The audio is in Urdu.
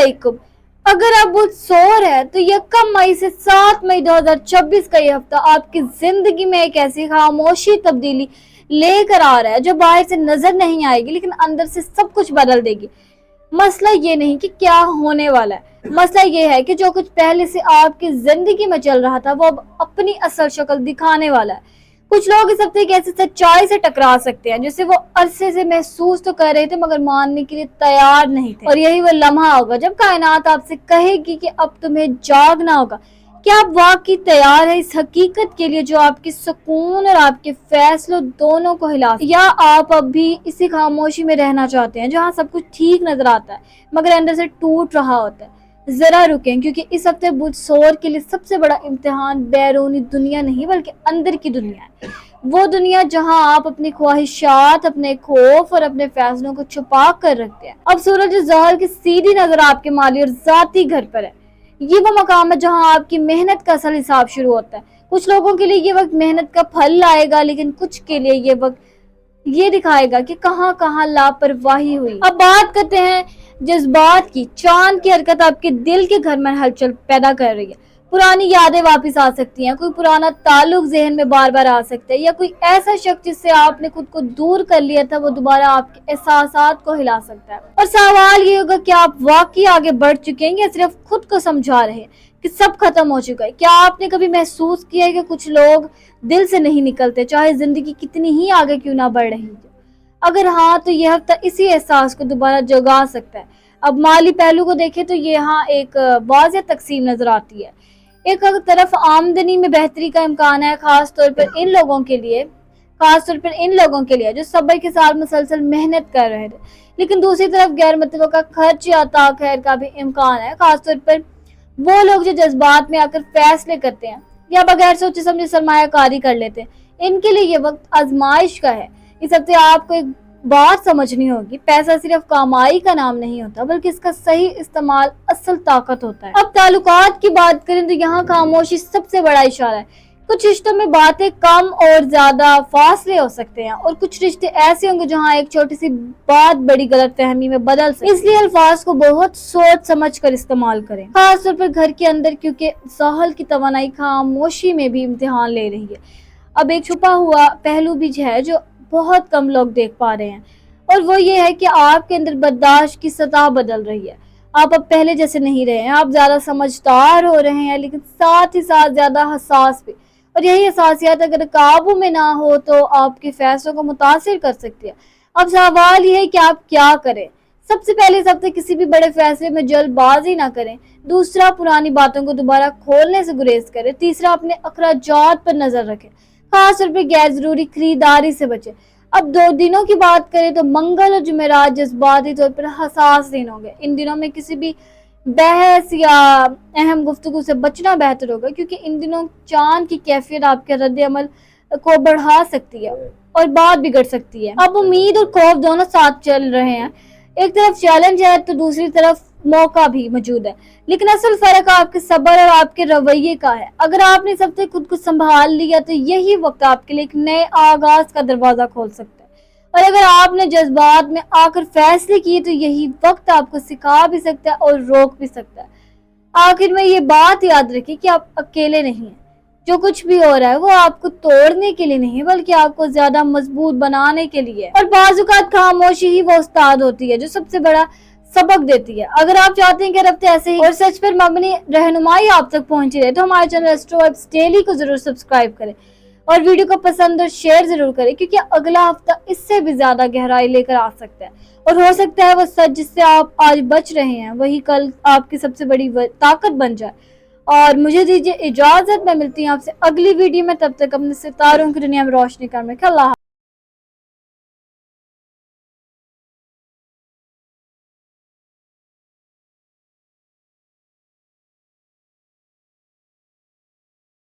علیکم۔ اگر آپ بہت سور ہے تو 1 مئی سے 7 مئی 2026 کا یہ ہفتہ آپ کی زندگی میں ایک ایسی خاموشی تبدیلی لے کر آ رہا ہے جو باہر سے نظر نہیں آئے گی لیکن اندر سے سب کچھ بدل دے گی۔ مسئلہ یہ نہیں کہ کیا ہونے والا ہے، مسئلہ یہ ہے کہ جو کچھ پہلے سے آپ کی زندگی میں چل رہا تھا وہ اب اپنی اصل شکل دکھانے والا ہے۔ کچھ لوگ اس ہفتے ایک ایسی سچائی سے ٹکرا سکتے ہیں جسے وہ عرصے سے محسوس تو کر رہے تھے مگر ماننے کے لیے تیار نہیں تھے، اور یہی وہ لمحہ ہوگا جب کائنات آپ سے کہے گی کہ اب تمہیں جاگنا ہوگا۔ کیا آپ واقعی تیار ہیں اس حقیقت کے لیے جو آپ کی سکون اور آپ کے فیصلوں دونوں کو ہلا سکے، یا آپ اب بھی اسی خاموشی میں رہنا چاہتے ہیں جہاں سب کچھ ٹھیک نظر آتا ہے مگر اندر سے ٹوٹ رہا ہوتا ہے؟ ذرا رکیں، کیونکہ اس ہفتے بُجھ سور کے لیے سب سے بڑا امتحان بیرونی دنیا نہیں بلکہ اندر کی دنیا ہے۔ وہ دنیا جہاں آپ اپنی خواہشات، اپنے خوف اور اپنے فیصلوں کو چھپا کر رکھتے ہیں۔ اب سورج ظہر کی سیدھی نظر آپ کے مالی اور ذاتی گھر پر ہے۔ یہ وہ مقام ہے جہاں آپ کی محنت کا اصل حساب شروع ہوتا ہے۔ کچھ لوگوں کے لیے یہ وقت محنت کا پھل لائے گا لیکن کچھ کے لیے یہ وقت یہ دکھائے گا کہ کہاں کہاں لاپرواہی ہوئی۔ اب بات کرتے ہیں جذبات کی۔ چاند کی حرکت آپ کے دل کے گھر میں ہلچل پیدا کر رہی ہے۔ پرانی یادیں واپس آ سکتی ہیں، کوئی پرانا تعلق ذہن میں بار بار آ سکتا ہے، یا کوئی ایسا شخص جس سے آپ نے خود کو دور کر لیا تھا وہ دوبارہ آپ کے احساسات کو ہلا سکتا ہے۔ اور سوال یہ ہوگا کہ آپ واقعی آگے بڑھ چکے ہیں یا صرف خود کو سمجھا رہے ہیں کہ سب ختم ہو چکا ہے؟ کیا آپ نے کبھی محسوس کیا ہے کہ کچھ لوگ دل سے نہیں نکلتے چاہے زندگی کتنی ہی آگے کیوں نہ بڑھ رہی ہو؟ اگر ہاں تو یہ ہفتہ اسی احساس کو دوبارہ جگا سکتا ہے۔ اب مالی پہلو کو دیکھیں تو یہاں ایک واضح تقسیم نظر آتی ہے۔ ایک طرف آمدنی میں بہتری کا امکان ہے، خاص طور پر ان لوگوں کے لیے جو صبر کے ساتھ مسلسل محنت کر رہے تھے، لیکن دوسری طرف غیر متوقع خرچ یا تاخیر کا بھی امکان ہے، خاص طور پر وہ لوگ جو جذبات میں آ کر فیصلے کرتے ہیں یا بغیر سوچے سمجھے سرمایہ کاری کر لیتے ہیں۔ ان کے لیے یہ وقت آزمائش کا ہے۔ اس ہفتے آپ کو ایک بات سمجھنی ہوگی، پیسہ صرف کمائی کا نام نہیں ہوتا بلکہ اس کا صحیح استعمال اصل طاقت ہوتا ہے۔ اب تعلقات کی بات کریں تو یہاں خاموشی سب سے بڑا اشارہ ہے۔ کچھ رشتوں میں باتیں کم اور زیادہ فاصلے ہو سکتے ہیں، اور کچھ رشتے ایسے ہوں گے جہاں ایک چھوٹی سی بات بڑی غلط فہمی میں بدل سکتی ہے۔ اس لیے الفاظ کو بہت سوچ سمجھ کر استعمال کریں، خاص طور پر گھر کے اندر، کیونکہ ظاہر کی توانائی خاموشی میں بھی امتحان لے رہی ہے۔ اب ایک چھپا ہوا پہلو بھی ہے جو بہت کم لوگ دیکھ پا رہے ہیں، اور وہ یہ ہے کہ آپ کے اندر برداشت کی سطح بدل رہی ہے۔ آپ اب پہلے جیسے نہیں رہے ہیں، آپ زیادہ سمجھدار ہو رہے ہیں لیکن ساتھ ہی ساتھ زیادہ حساس بھی، اور یہی حساسیت اگر قابو میں نہ ہو تو آپ کے فیصلوں کو متاثر کر سکتی ہے۔ اب سوال یہ ہے کہ آپ کیا کریں۔ سب سے پہلے اس ہفتے کسی بھی بڑے فیصلے میں جلد بازی نہ کریں۔ دوسرا، پرانی باتوں کو دوبارہ کھولنے سے گریز کریں۔ تیسرا، اپنے اخراجات پر نظر رکھیں، خاص طور پر غیر ضروری خریداری سے بچیں۔ اب 2 دنوں کی بات کریں تو منگل اور جمعرات جذباتی طور پر حساس دن ہوں گے۔ ان دنوں میں کسی بھی بحث یا اہم گفتگو سے بچنا بہتر ہوگا، کیونکہ ان دنوں چاند کی کیفیت آپ کے رد عمل کو بڑھا سکتی ہے اور بات بگڑ سکتی ہے۔ اب امید اور خوف دونوں ساتھ چل رہے ہیں۔ ایک طرف چیلنج ہے تو دوسری طرف موقع بھی موجود ہے، لیکن اصل فرق آپ کے صبر اور آپ کے رویے کا ہے۔ اگر آپ نے اس ہفتے خود کو سنبھال لیا تو یہی وقت آپ کے لیے ایک نئے آغاز کا دروازہ کھول سکتا ہے، اور اگر آپ نے جذبات میں آ کر فیصلے کیے تو یہی وقت آپ کو سکھا بھی سکتا ہے اور روک بھی سکتا ہے۔ آخر میں یہ بات یاد رکھیں کہ آپ اکیلے نہیں ہیں۔ جو کچھ بھی ہو رہا ہے وہ آپ کو توڑنے کے لیے نہیں بلکہ آپ کو زیادہ مضبوط بنانے کے لیے، اور بعض اوقات خاموشی ہی وہ استاد ہوتی ہے جو سب سے بڑا سبق دیتی ہے۔ اگر آپ چاہتے ہیں کہ ہفتے ایسے ہی اور سچ پر مبنی رہنمائی آپ تک پہنچی رہے تو ہمارے چینل ایسٹرو وائبس ڈیلی کو ضرور سبسکرائب کریں اور ویڈیو کو پسند اور شیئر ضرور کریں، کیونکہ اگلا ہفتہ اس سے بھی زیادہ گہرائی لے کر آ سکتا ہے، اور ہو سکتا ہے وہ سچ جس سے آپ آج بچ رہے ہیں وہی کل آپ کی سب سے بڑی طاقت بن جائے۔ اور مجھے دیجیے اجازت، میں ملتی ہوں آپ سے اگلی ویڈیو میں، تب تک اپنے ستاروں کی دنیا میں روشنی کرنے کے اللہ